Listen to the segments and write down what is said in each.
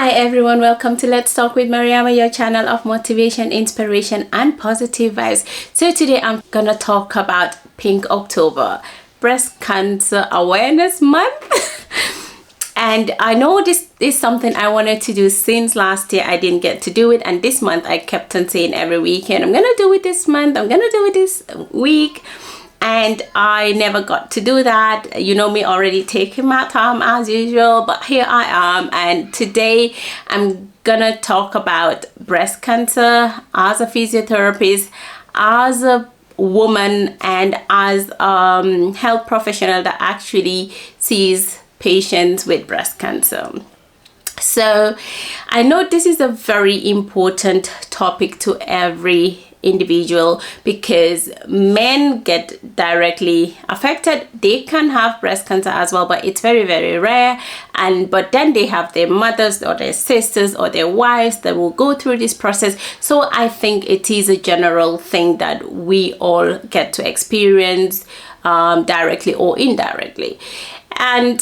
Hi everyone, welcome to Let's Talk with Mariama, your channel of motivation, inspiration and positive vibes. So today I'm gonna talk about Pink October, Breast Cancer Awareness Month. And I know this is something I wanted to do since last year. I didn't get to do it, and this month I kept on saying every weekend I'm gonna do it this month, I'm gonna do it this week, and I never got to do that. You know me already taking my time as usual, but here I am, and today I'm gonna talk about breast cancer as a physiotherapist, as a woman, and as a health professional that actually sees patients with breast cancer. So I know this is a very important topic to every individual because men get directly affected. They can have breast cancer as well, but it's very, very rare. But then they have their mothers or their sisters or their wives that will go through this process. So I think it is a general thing that we all get to experience directly or indirectly. And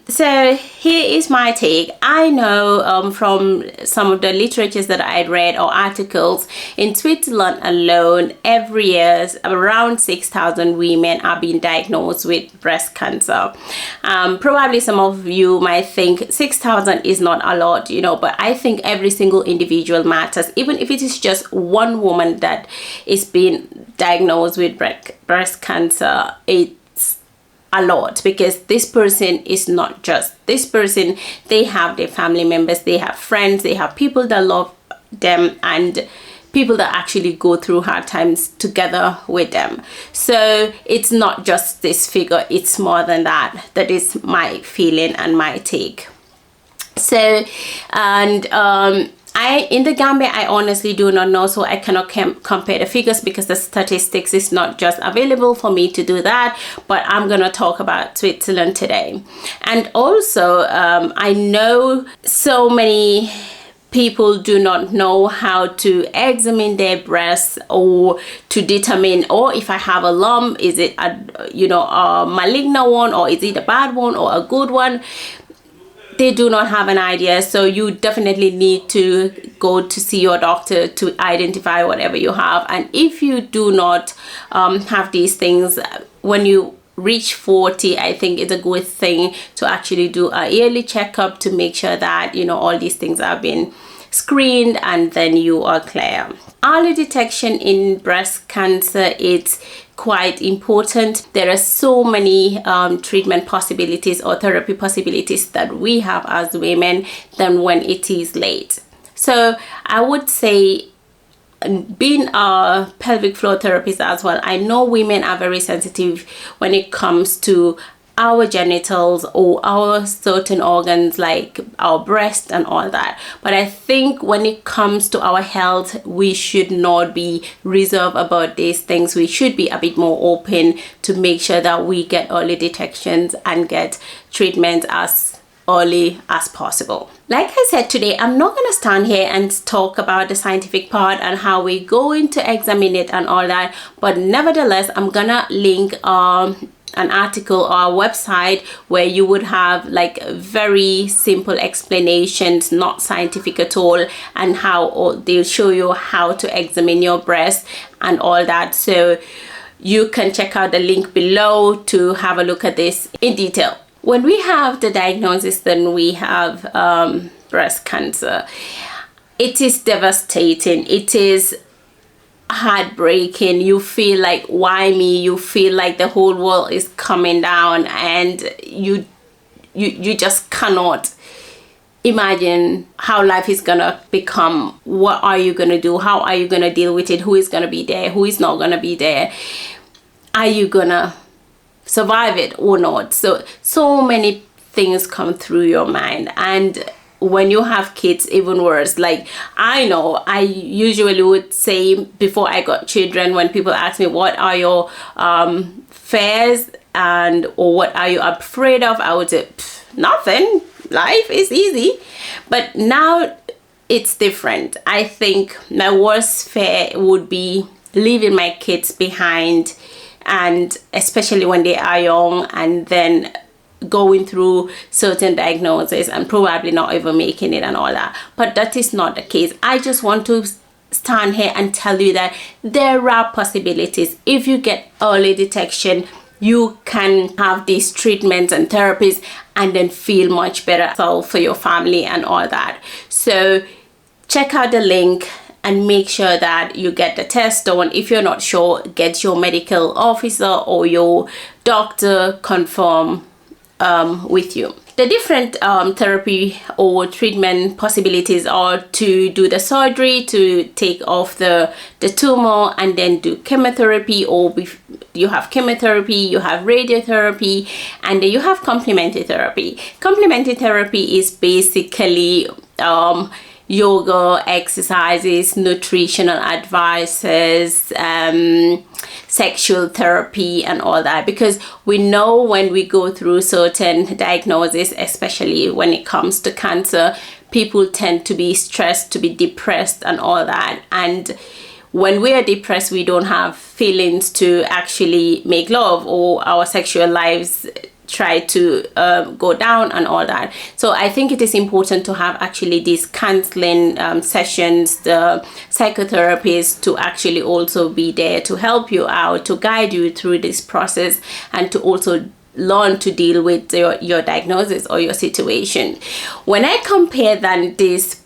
so here is my take. I know from some of the literatures that I read or articles, in Switzerland alone, every year around 6,000 women are being diagnosed with breast cancer. Probably some of you might think 6,000 is not a lot, you know, but I think every single individual matters. Even if it is just one woman that is being diagnosed with breast cancer, it's a lot, because this person is not just this person. They have their family members, they have friends, they have people that love them, and people that actually go through hard times together with them. So it's not just this figure, it's more than that. That is my feeling and my take. So, and in the Gambia, I honestly do not know, so I cannot compare the figures because the statistics is not just available for me to do that. But I'm gonna talk about Switzerland today. And also, I know so many people do not know how to examine their breasts or to determine, or if I have a lump, is it a malignant one, or is it a bad one or a good one? They do not have an idea. So you definitely need to go to see your doctor to identify whatever you have. And if you do not have these things, when you reach 40, I think it's a good thing to actually do a yearly checkup to make sure that, you know, all these things have been screened and then you are clear. Early detection in breast cancer is quite important. There are so many treatment possibilities or therapy possibilities that we have as women than when it is late. So I would say, being a pelvic floor therapist as well, I know women are very sensitive when it comes to our genitals or our certain organs like our breast and all that. But I think when it comes to our health, we should not be reserved about these things. We should be a bit more open to make sure that we get early detections and get treatment as early as possible. Like I said, today I'm not going to stand here and talk about the scientific part and how we're going to examine it and all that, but nevertheless I'm gonna link an article or a website where you would have like very simple explanations, not scientific at all, and how they'll show you how to examine your breast and all that. So you can check out the link below to have a look at this in detail. When we have the diagnosis, then we have breast cancer. It is devastating. It is heartbreaking. You feel like, why me? You feel like the whole world is coming down, and you just cannot imagine how life is gonna become. What are you gonna do? How are you gonna deal with it? Who is gonna be there? Who is not gonna be there? Are you gonna survive it or not? So many things come through your mind. And when you have kids, even worse. Like, I know I usually would say before I got children, when people ask me what are your fears or what are you afraid of, I would say nothing, life is easy. But now it's different. I think my worst fear would be leaving my kids behind, and especially when they are young, and then going through certain diagnoses and probably not even making it and all that. But that is not the case. I just want to stand here and tell you that there are possibilities. If you get early detection, you can have these treatments and therapies and then feel much better for your family and all that. So check out the link and make sure that you get the test done. If you're not sure, get your medical officer or your doctor confirm with you. The different therapy or treatment possibilities are to do the surgery to take off the tumor and then do chemotherapy, or you have chemotherapy, you have radiotherapy, and then you have complementary therapy. Complementary therapy is basically yoga, exercises, nutritional advices, sexual therapy and all that, because we know when we go through certain diagnoses, especially when it comes to cancer, people tend to be stressed, to be depressed and all that. And when we are depressed, we don't have feelings to actually make love, or our sexual lives try to go down and all that. So I think it is important to have actually these counseling sessions, the psychotherapists to actually also be there to help you out, to guide you through this process, and to also learn to deal with your diagnosis or your situation. When I compare then these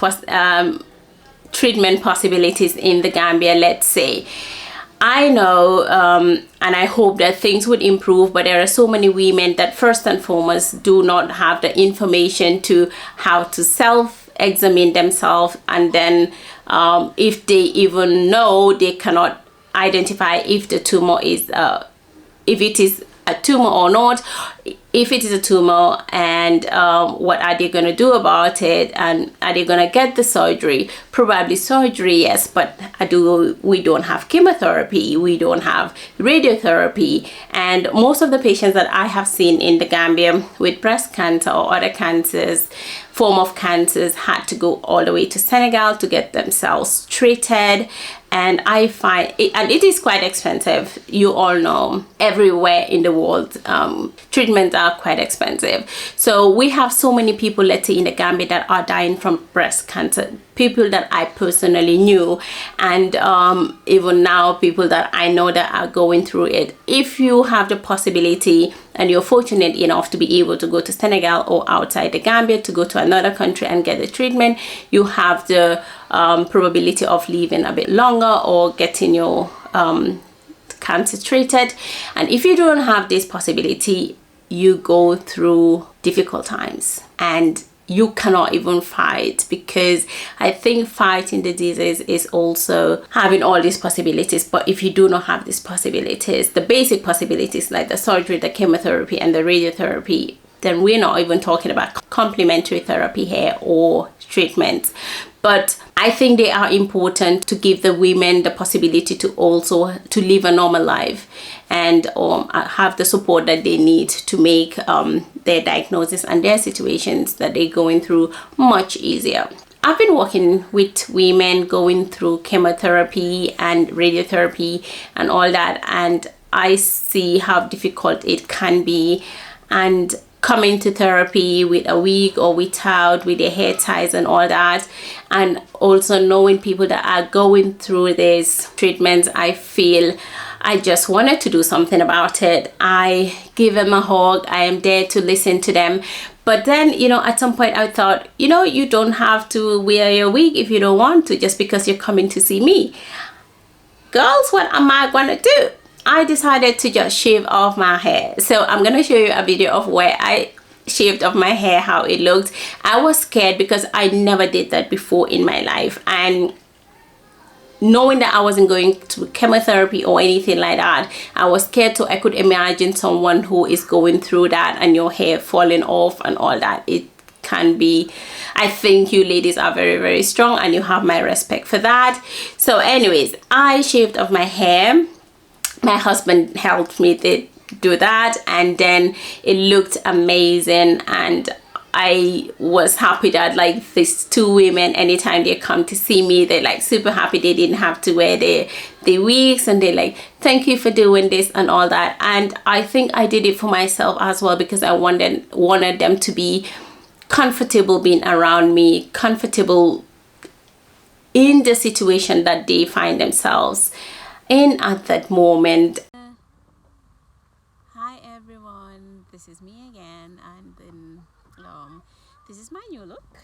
treatment possibilities in the Gambia, let's say, I know and I hope that things would improve, but there are so many women that first and foremost do not have the information to how to self-examine themselves, and then if they even know, they cannot identify if the tumor is if it is a tumor or not, if it is a tumor, and what are they going to do about it, and are they going to get the surgery? Probably surgery, yes, but we don't have chemotherapy, we don't have radiotherapy. And most of the patients that I have seen in the Gambia with breast cancer or other cancers, form of cancers, had to go all the way to Senegal to get themselves treated. And I find it, and it is quite expensive. You all know everywhere in the world treatments are quite expensive. So we have so many people, let's say in the Gambia, that are dying from breast cancer, people that I personally knew, and even now people that I know that are going through it. If you have the possibility and you're fortunate enough to be able to go to Senegal or outside the Gambia to go to another country and get the treatment, you have the probability of living a bit longer or getting your cancer treated. And if you don't have this possibility, you go through difficult times and you cannot even fight, because I think fighting the disease is also having all these possibilities. But if you do not have these possibilities, the basic possibilities like the surgery, the chemotherapy and the radiotherapy, then we're not even talking about complementary therapy here or treatments. But I think they are important to give the women the possibility to also to live a normal life and have the support that they need to make their diagnosis and their situations that they're going through much easier. I've been working with women going through chemotherapy and radiotherapy and all that, and I see how difficult it can be. And coming to therapy with a wig or without, with their hair ties and all that, and also knowing people that are going through these treatments, I feel I just wanted to do something about it. I give them a hug. I am there to listen to them. But then, you know, at some point I thought, you know, you don't have to wear your wig if you don't want to, just because you're coming to see me. Girls, what am I gonna do? I decided to just shave off my hair. So I'm gonna show you a video of where I shaved off my hair, how it looked. I was scared because I never did that before in my life, and knowing that I wasn't going to chemotherapy or anything like that, I was scared. So I could imagine someone who is going through that and your hair falling off and all that. It can be, I think you ladies are very, very strong and you have my respect for that. So anyways, I shaved off my hair. My husband helped me to do that, and then it looked amazing, and I was happy that like these two women, anytime they come to see me, they're like super happy they didn't have to wear the wigs, and they like, thank you for doing this and all that. And I think I did it for myself as well, because I wanted them to be comfortable being around me, comfortable in the situation that they find themselves in at that moment. Hi everyone, this is me again, and then this is my new look.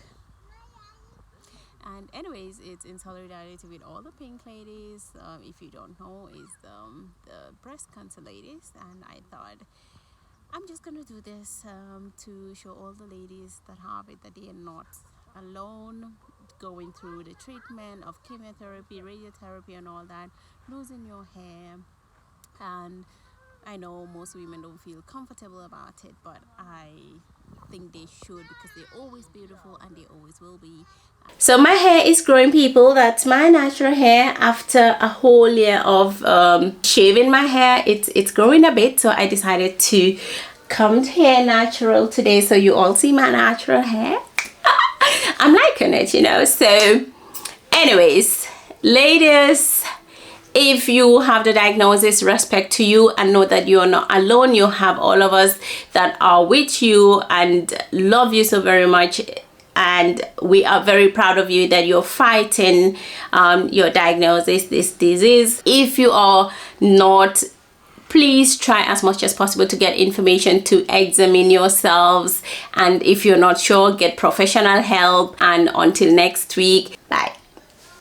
And anyways, it's in solidarity with all the pink ladies. If you don't know, is the breast cancer ladies, and I thought I'm just gonna do this to show all the ladies that have it, that they are not alone going through the treatment of chemotherapy, radiotherapy and all that, losing your hair. And I know most women don't feel comfortable about it, but I think they should, because they're always beautiful and they always will be. So my hair is growing, people. That's my natural hair. After a whole year of shaving my hair, it's growing a bit, so I decided to come hair natural today, so you all see my natural hair. I'm liking it, you know. So anyways, ladies, if you have the diagnosis, respect to you, and know that you're not alone. You have all of us that are with you and love you so very much, and we are very proud of you that you're fighting your diagnosis, this disease. If you are not, please try as much as possible to get information, to examine yourselves, and if you're not sure, get professional help. And until next week, bye.